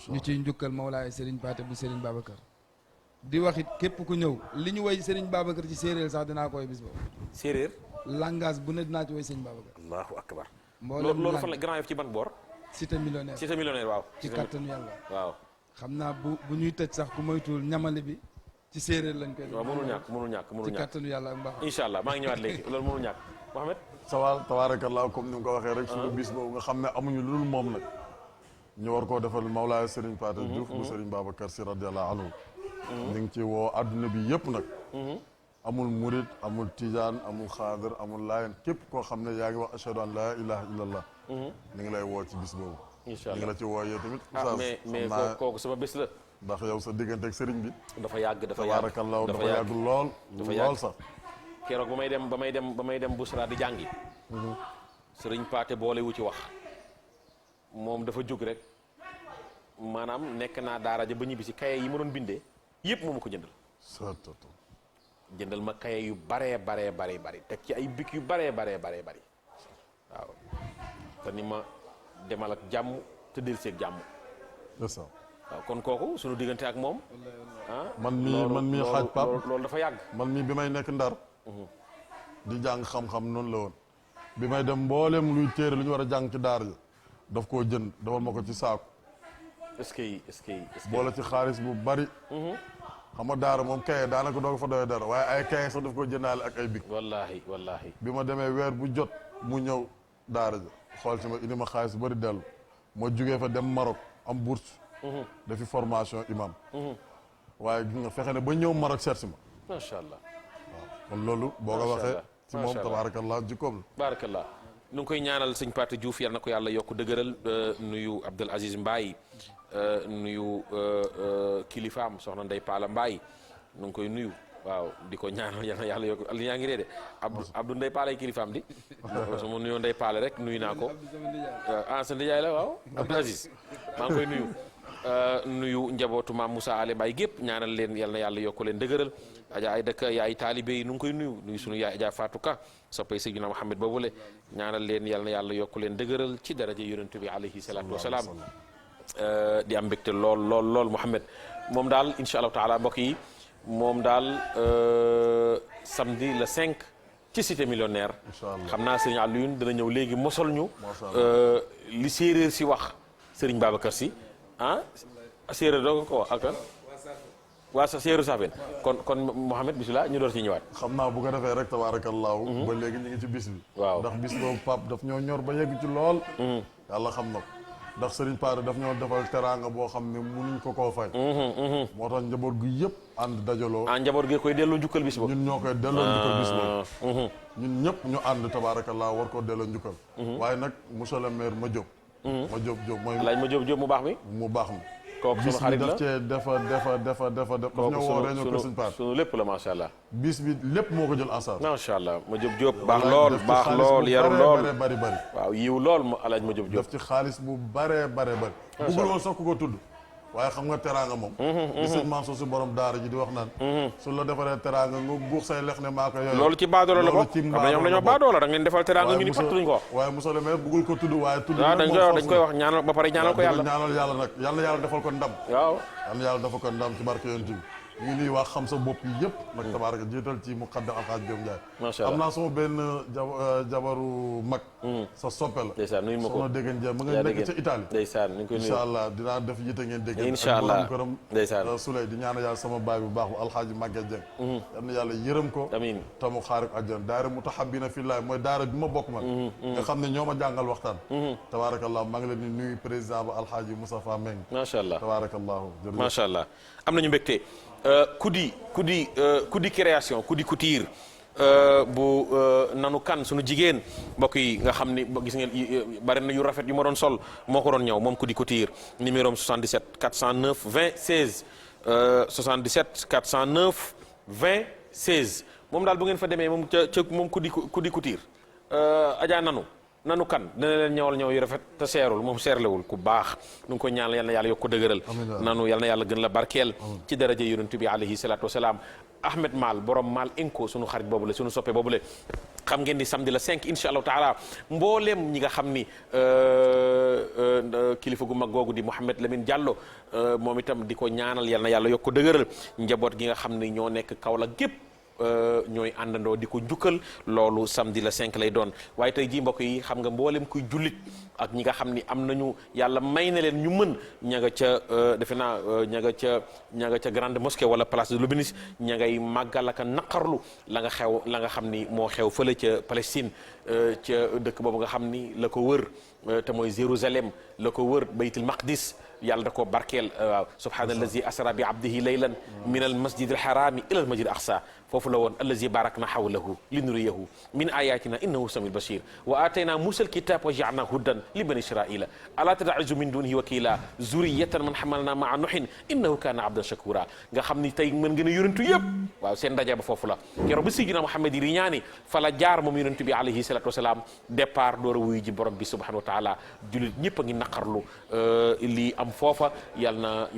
ñu ciy njukkal Mawlaay Serigne Paate bu Serigne Babacar di wax it képp ku ñëw li ñu woy Serigne Babacar ci séeréer sax dinaa ko woy bis boobu séeréer langage bu ne dinaa ci woy Serigne Babacar allahu akbar mboolem loolu fan la Grand Yoff ci ban boor cité millionnaire cité millionnaire waaw ci kattanu yàlla waaw xam naa bu ñuy tëj sax ku moytuwul ñamale bi ci séeréer lañ koy def waaw mënul ñàkk ci kattanu yàlla ak mbaax incha allah maa ngi ñëwaat léegi loolu mënul ñàkk Mohamed sawal tabaarakallaahu comme ni nga ko waxee rek suñu bis boobu nga xam ne amuñu lu dul moom nag ñu war koo defal Mawlaay Serigne Paate Diouf bu Serigne Babacar Si radiyallaahu anhu ñu ngi ci woo adduna bi yëpp nag amul murid amul tijaan amul xaadir amul laayen képp koo xam ne yaa ngi wax ashhadu an laa ilaha illallah ñu ngi lay woo ci bis boobu incha ñu ngi allah la ci woo yow tamit mais kooku sama bés la ndax yow sa diggante ak Serigne bi dafa yàgg tabaarakallaahu dafa yàgg lool lool sax keroog ba may dem Busra di jàngi Serigne Paate boole wu ci wax moom dafa jóg rek maanaam nekk naa daara ja ba ñibbi si kaye yi ma doon bindee yëpp moo ma ko jëndal ma kaye yu baree bari teg ci ay bic yu baree bari waaw te ni ma demal ak jàmm te del seeg jàmm waaw kon kooku suñu diggante ak moom man mii xaaj Pape loolu dafa yàgg man mii bi may nekk Ndar di jàng xam-xam noonu la woon bi may dem mbooleem luy téere lu ñu war a jàng ci daara ji daf koo jënd defal ma ko ci saako est-ce que boole ci xaalis bu bari xam nga daara moom kaye daanaka doo ko fa doyee dara waaye ay kaye sax daf koo jëndaale ak ay bic wallaahi bi ma demee weer bu jot mu ñëw daara ji xool ci ma indi ma xaalis bu bari dellu ma jugee fa dem Maroc am bourse dafi formation imam waaye gis nga fexe ne ba ñëw Maroc seet si ma macha allah waaw kon loolu boo ko waxee ci moom tabaarakallah jikkoom la baarakallah nu ngi koy ñaanal sëñ Paate Diouf yal na ko yàlla yokk dëgëral nuyu Abdul Aziz Mbaye nuyu kilifaam soxna Ndey Paala Mbaye nu ngi koy nuyu waaw di ko ñaanal yal na yàlla yokk li yaa ngi ree de Abdou Ndey Paala kilifaam di su ma nuyoo Ndey Paala rek nuyu naa ko sa ndijaay la waaw Abdul Aziz maa ngi koy nuyu nuyu njabootu maam Moussa Ale Baye gépp ñaanal leen yal na yàlla yokk leen dëgëral Adja ay dëkk yaay taalibe yi nu ngi koy nuyu sunu yaay Adja Fatou Ka soppay Seydina Mouhamed boobule ñaanal leen yal na yàlla yokk leen dëgëral ci daraja yonent bi alayhi salaatu wasalaam di am mbégte lool Mouhamed moom daal incha allahu taala mbokk yi moom daal samedi le 5 ci cité millionnaire xam naa Serigne Alioune dana ñëw léegi mosol ñu li séeréer si wax Serigne Babacar si séeréer doo ko wax ak waa sa séeréer saafeen kon Mouhamed bisimilah ñu door ci ñëwaat. xam naa bu ko defee rek tabaarakallaahu ba léegi ñu ngi ci bis bi. waaw ndax bis boobu Pape daf ñoo ñor ba yegg ci lool. yàlla xam na ko ndax Serigne Paare daf ñoo defal teraanga boo xam ne munuñ ko koo fay. moo tax njaboot gi yëpp ànd dajaloo. njaboot gi koy delloo njukkal bis boobu. ñun ñoo koy delloo njukkal bis boobu. ñun ñëpp ñu ànd tabaarakallaahu war koo delloo njukkal. waaye nag monsieur le maire ma Diop. ma Diop mooy. laaj ma Diop mu baax mi. mu baax mi. kooku sunu xarit la bis bi daf cee defa daf ñoo woo rek ñoo kër Serigne Paare. sunu lépp la macha allah. bis bi lépp moo ko jël en charge. macha allah ma Diop baax lool yaru lool bari waaw yiw lool ma alaaj ma Diop def ci xaalis bu bare bari bëggul woon sax ku ko tudd waaye xam nga teraanga moom li sëñ Mansour si borom daara ji di wax naan su la defaree teraanga nga guux say lex ne maa ko yooyu loolu ci baadoola la bokk xam na ñoom dañoo baadoola da ngeen defal teraanga ñu ni patt duñ ko wax waaye monsieur le maire bëggul ko tudd waaye tudd dañ koy wax ñaanal ba pare ñaanal ko yàlla nag yal na yàlla defal ko ndam waaw yal na yàlla defal ko ndam ci barke yonent bi ñu ngi nuyu waa xam sa bopp yi yëpp nag tabaaraka jiital ci muqaddam alxaaj Diop Ndiaye macha allah am naa sama benn jabaru mag sa soppe la ndeysaan nuyu ma ko soxna dégg Ndiaye ma nga nekk ca Italie ndeysaan ñu ngi koy nuyu incha allah dinaa def yite ngeen dégg incha allah këram ndeysaan Souley di ñaanal yàlla sama baay bu baax bu alxaaji Maguette Dieng yal na yàlla yërëm ko amiin tamu xaari ko àjjana daara mutahabbina fillaah mooy daara bi ma bokk man nga xam ne ñoo ma jàngal waxtaan tabaarakallah maa ngi leen di nuyu président ba alxaaji Moustapha Meng macha allah tabaarakallahu jërëjëf macha allah am nañu mbégte Kudi création Kudi couture bu nanu kan sunu jigéen mbokk yi nga xam ni gis ngeen bari na yu rafet yu ma doon sol moo ko doon ñëw moom Kudi couture numéro 77 409 20 16 77 409 20 16 moom daal bu ngeen fa demee moom ca moom Kudi couture Adja nanu kan dina leen ñëwal ñëw yu rafet te seerul moom seerlewul ku baax nu ngi ko ñaanal yal na yàlla yokk ko dëgëral nanu yal na yàlla gën la barkeel ci daraja yonent bi alayhi salaatu wasalaam Ahmed Mal borom Mal Inco sunu xarit boobu la sunu soppe boobu la xam ngeen di samedi la 5 incha allahu taala mbooleem ñi nga xam ni kilifa gu mag googu di Mouhamed Lamine Diallo moom itam di ko ñaanal yal na yàlla yokk ko dëgëral njaboot gi nga xam ni ñoo nekk Kaolack gépp ñooy àndandoo di ko njukkal loolu samedi la 5 lay doon waaye tey jii mbokk yi xam nga mboolem kuy jullit ak ñi nga xam ni am nañu yàlla may na leen ñu mën ña nga ca defe naa ña nga ca grande mosquée wala place de l'Obélisque ña ngay màggal ak naqarlu la nga xam ni moo xew fële ca Palestine ca dëkk boobu nga xam ni la ko wër te mooy Jérusalem la ko wër baytul maqdis yàlla da koo barkeel waaw subhaanallazi asra bi abdihi laylan min al masjid al harami ila al masjid al aqsa foofu la woon allazi barakna hawlahu linuriyahu min ayatina innahu samil basir wa atayna musa al kitab wa ja'alna hudan li bani israila ala tad'uzu min dunihi wakila zuriyatan man hamalna ma'a nuhin innahu kana abdan shakura nga xam ni tey mën ngeen a yonentu yëpp waaw seen ndaje ba foofu la keroog ba Sayyidina Muhammad yi ñaani fa la jaar moom yonentu bi alayhi salatu wasalaam départ door a wuyu ji borom bi subhanahu wa taala jullit ñëpp a ngi naqarlu lii am foofa yàlla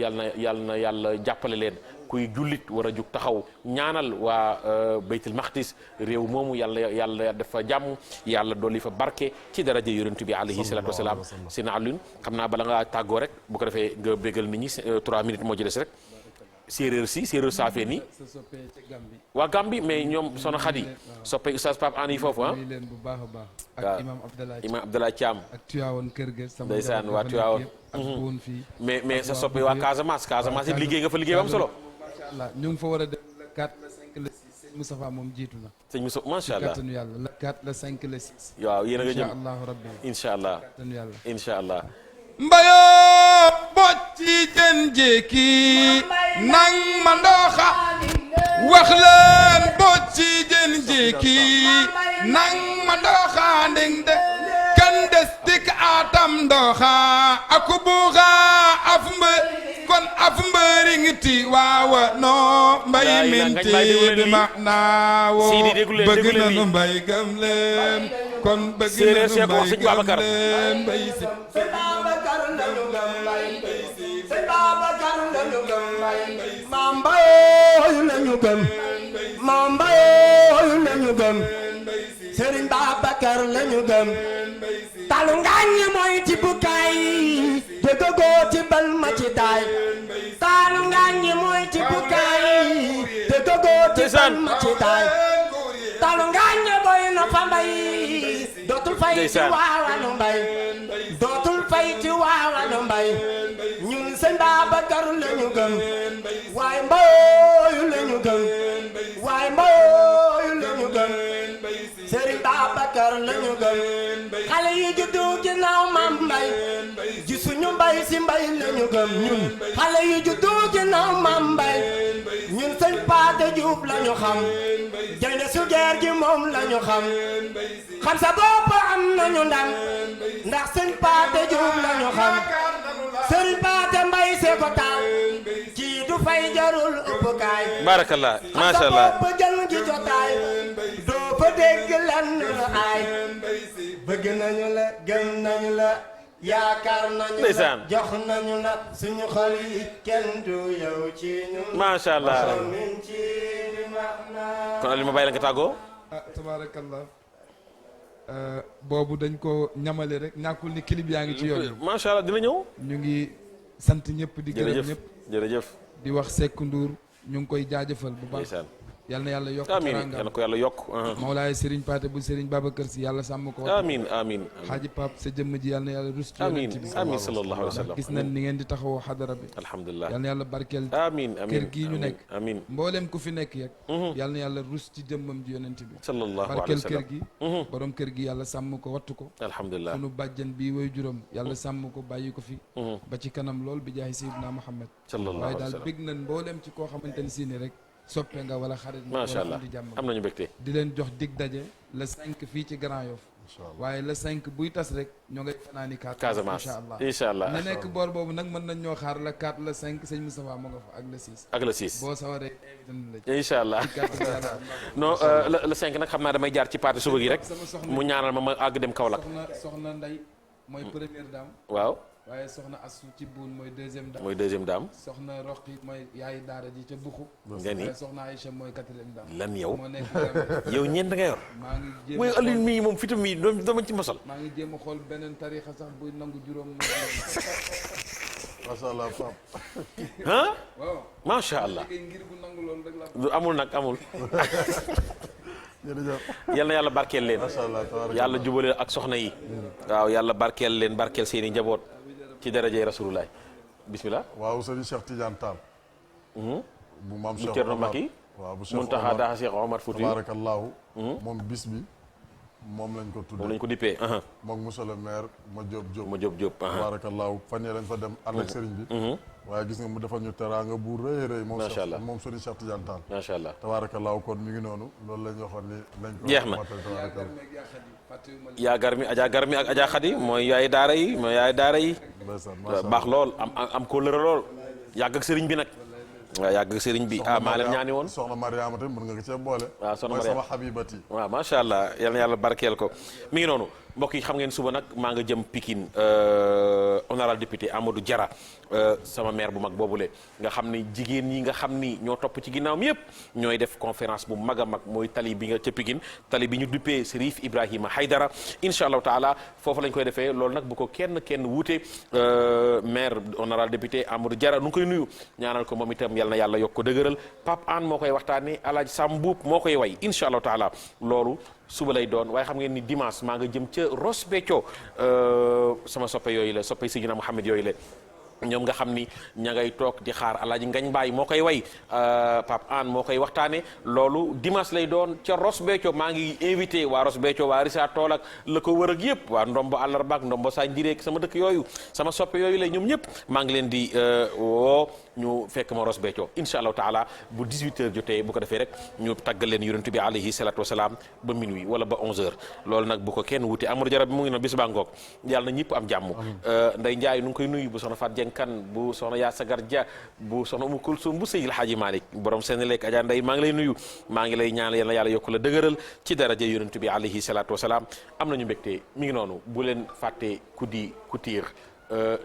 na yàlla jàppale leen kuy jullit war a jug taxaw ñaanal waa baytul maqdis réew moomu yàlla dafa jàmm yàlla dolli fa barke ci daraja yonent bi alayhi salatu wasalaam sina Alioune xam naa bala nga tàggoo rek bu ko defee nga bégal nit ñi 3 minutes moo ci des rek séeréer saafee nii waa Gambie mais ñoom sono xadi soppe Oustaz Pape An yi foofu leen bu baax a baax ak imam Abdallah Thiam ak Tiwaawoon kër ga sama ndeysaan waa Tiwaawoon ak woon fii mais sa soppe waa Casamance it liggéey nga fa liggéey am solo macha allah ñu ngi fa war a def le 4 le 5 le 6 sëñ Moustapha moom jiitu na sëñ Moussa macha allah kattanu yàlla le 4 le 5 le 6 waaw yéen a nga jëm incha allahu rabbi incha allah kattanu yàlla incha allah mbayo bocci jën jékki nang ma ndoxa wax leen bocci jën jékki nang ma ndoxa nding de kan des tik atam ndoxa aku buuxa af mbë kon af mbëringti waawa no mbay minti bi ma naawo bëgg nanu mbay gëm leen kon bëgg nanu mbay gëm leen mbay si lañu gëm maam mbayooyu lañu gëm maam mbayooyu lañu gëm Serigne Babacar lañu gëm talu ngaañ mooy ci bukaay dëggoo ci bal ma ci taay talu ngaañ mooy ci bukaay dëggoo ci bal ma ci taay talu ngaañ boy na fa mbay dootul fay ci waawalu mbay dootul fay ci waawalu mbay ñun Serigne Babacar lañu gëm waaye mbooyu lañu gëm waaye mbooyu lañu gëm Serigne Babacar lañu gëm xale yi juddu ginnaaw maam mbay gisuñu mbay si mbay lañu gëm ñun xale yi juddu ginnaaw maam mbay ñun sëñ Paate Juuf lañu xam jënde su geer gi moom lañu xam sa bopp am nañu ndam ndax sëñ Paate Juuf lañu xam Serigne Paate Mbay see ko taal kii du fay jarul ëppkaay barakallah macha allah sa bopp jël gi jotaay doo fa dégg lan ay bëgg nañu la gëm nañu la yaakaar nañu la jox nañu la suñu xol yi kenn du yow ci ñun macha allah kon Aliou ma bàyyi la nga tàggoo tabaarakallah boobu dañ ko ñamale rek ñàkkul ni clip yaa ngi ci yoon macha allah dina ñëw ñu ngi sant ñëpp di gërëm ñëpp jërëjëf di wax Seck Ndour ñu ngi koy jaajëfal bu baax yal na yàlla yokk amiin yal na ko yàlla yokk Mawlaay Serigne Paate bu Serigne Babacar Si yàlla sàmm ko amiin amiin Xaaji Pape sa jëmm ji yal na yàlla rus ci amiin amiin sallallahu alayhi wa sallam gis nañ ni ngeen di taxawoo xadara bi alhamdulilah yal na yàlla barkeel amiin amiin kër gii ñu nekk amiin mboolem ku fi nekk yeg yal na yàlla rus ci jëmmam ji yonent bi sallallahu alayhi barkeel wa sallam kër gi borom kër gi yàlla sàmm ko wattu ko alhamdulilah sunu bàjjan bi way juróom yàlla sàmm ko bàyyi ko fi ba ci kanam lool bi jaay Seydina Muhammad sallallahu waaye alayhi wa daal sallam bég nañ mboolem ci koo xamante ni si ni rek soppe nga wala xarit nga macha allah di jàmm am nañu mbégte di leen jox dig daje le 5 fii ci Grand Yoff waaye le 5 buy tas rek ñoo ngay fanaani Casamance incha allah ñu nekk boor boobu nag mën nañ ñoo xaar le 4 le 5 sëñ Moustapha mu nga fa ak le 6 ak le 6 boo sawaree invité nañ la incha allah non le 5 nag xam naa damay jaar ci parti suba gi rek mu ñaanal ma àgg dem Kaolack soxna Ndey mooy première dame waaw waaye soxna Assu ci buun mooy deuxième dame mooy deuxième dame soxna Roqi mooy yaayu daara ji ca Buxu nga ni waaye soxna Aïcha mooy quatrième dame lan yow moo nekk yow ñeent nga yor maa ngi jéem mooy Alioune mii moom fitam mii dama ci mosal maa ngi jéem a xool beneen tarixa sax buy nangu juróom macha allah Pape. ah waaw macha allah ngir bu nangu loolu rek la amul nag amul jërëjëf. yal na yàlla barkeel leen macha allah yàlla jubale ak soxna yi waaw yàlla barkeel leen barkeel seeni njaboot ci darajay rasulullah bismillah waaw sëriñ Cheikh Tidiane Tall. bu maam bu Cheikh Cerno Omar Makki waaw bu Cheikh Muntaxa Omar daa Cheikh Omar Fouti tabaarakallaahu moom bis bi moom lañ ko tuddee moom lañ ko dippee moom monsieur le maire ma Diop ma jóob tabaarakallaahu fan yee lañ fa dem ànd ak sëriñ bi waaye gis nga mu defal ñu teraanga bu rëy rëy moom macha allah moom sëriñ Cheikh Tidiane Tall macha allah tabaarakallaahu kon mi ngi noonu loolu lañ waxoon ni lañ ko jeex na tabaarakallaahu yaa garmi ajaa garmi ak ajaa xadi mooy yaay daara yi mooy yaay daara yi baax lool am kóllëre lool yàgg ak sëriñ bi nag waaw yàgg ak sëriñ bi maa leen ñaani woon soxna Mariama tamit mën nga ko cee boole waaw soxna mooy Mariama sama xabibati waaw macha allah yal na yàlla barkeel ko mi ngi noonu mbokk yi xam ngeen suba nag maa nga jëm Pikine honorable député Amadou Diarra sama maire bu mag boobule nga xam ni jigéen ñi nga xam ni ñoo topp ci ginnaawam yëpp ñooy def conférence bu mag a mag mooy tali bi nga ca Pikine tali bi ñu duppee Serif Ibrahima Haydara incha allahu taala foofu lañ koy defee loolu nag bu ko kenn wuute maire honorable député Amadou Diarra nu ngi koy nuyu ñaanal ko moom itam yal na yàlla yokk ko dëgëral Pape An moo koy waxtaanee Alaaji Sam Mbuub moo koy way incha allahu taala loolu suba lay doon waaye xam ngeen ni dimanche maa nga jëm ca Ross Béthio sama soppe yooyu la soppe Sidina Mouhamed yooyu la ñoom nga xam ni ña ngay toog di xaar Alaaji Ngañ Mbaay moo koy way Pape An moo koy waxtaane loolu dimanche lay doon ca Ross Béthio maa ngi invité waa Ross Béthio waa Rissa Tool ak la ko wër ak yëpp waa ndombo àllarba ak ndombo saa ndireek sama dëkk yooyu sama soppe yooyu la ñoom ñëpp maa ngi leen di woo ñu fekk ma Ross Béthio incha allahu taala bu 18h jotee bu ko defee rek ñu taggal leen yonent bi alayhi salatu wasalaam ba minuit wala ba 11h loolu nag bu ko kenn wuti Amadou Diarra bi mu ngi noonu bis baa ngoog yàlla na ñëpp am jàmm Ndey Njaay nu ngi koy nuyu bu soxna Fat Jeng Kan bu soxna Yaa Sagar Dia bu soxna Umu Kulsum bu Seydil Haaji Malick borom seen lekk Adja Ndey maa ngi lay nuyu maa ngi lay ñaan yal na yàlla yokk la dëgëral ci daraja yonent bi alayhi salatu wasalaam am nañu mbégte mi ngi noonu bu leen fàtte ku di ku tiir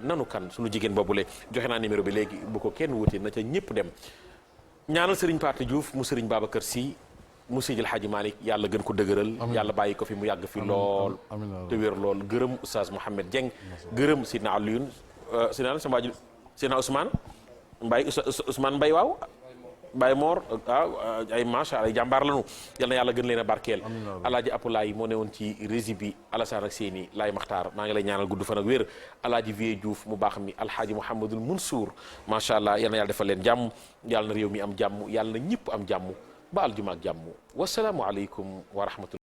nanu kan suñu jigéen boobule joxe naa numéro bi léegi bu ko kenn wuti na ca ñëpp dem ñaanal Serigne Pathé Diouf mu Serigne Babacar Sy mu Seydil Hadji Malick yàlla gën ko dëgëral yàlla bàyyi ko fi mu yàgg fi lool te wér lool gërëm Oustaz Mouhamed Dieng gërëm Sidna Alioune Sidna sama waaju Sidna Ousmane Mbaye Ousmane Mbaye waaw Baye Mor ay macha Allah ay jàmbaar lañu yal na yàlla gën leen a barkeel alaaji Apulaay moo ne woon ci régie bi Alassane ak Séni Laay Maxtaar maa ngi lay ñaanal gudd fan ak wér alaaji Vieux Diouf mu baax mi alhaaji Mouhamadul Mansour macha Allah yal na yàlla defal leen jàmm yàlla na réew mi am jàmm yàlla na ñëpp am jàmm ba aljuma ak jàmm wasalaamu aleykum wa rahmatullah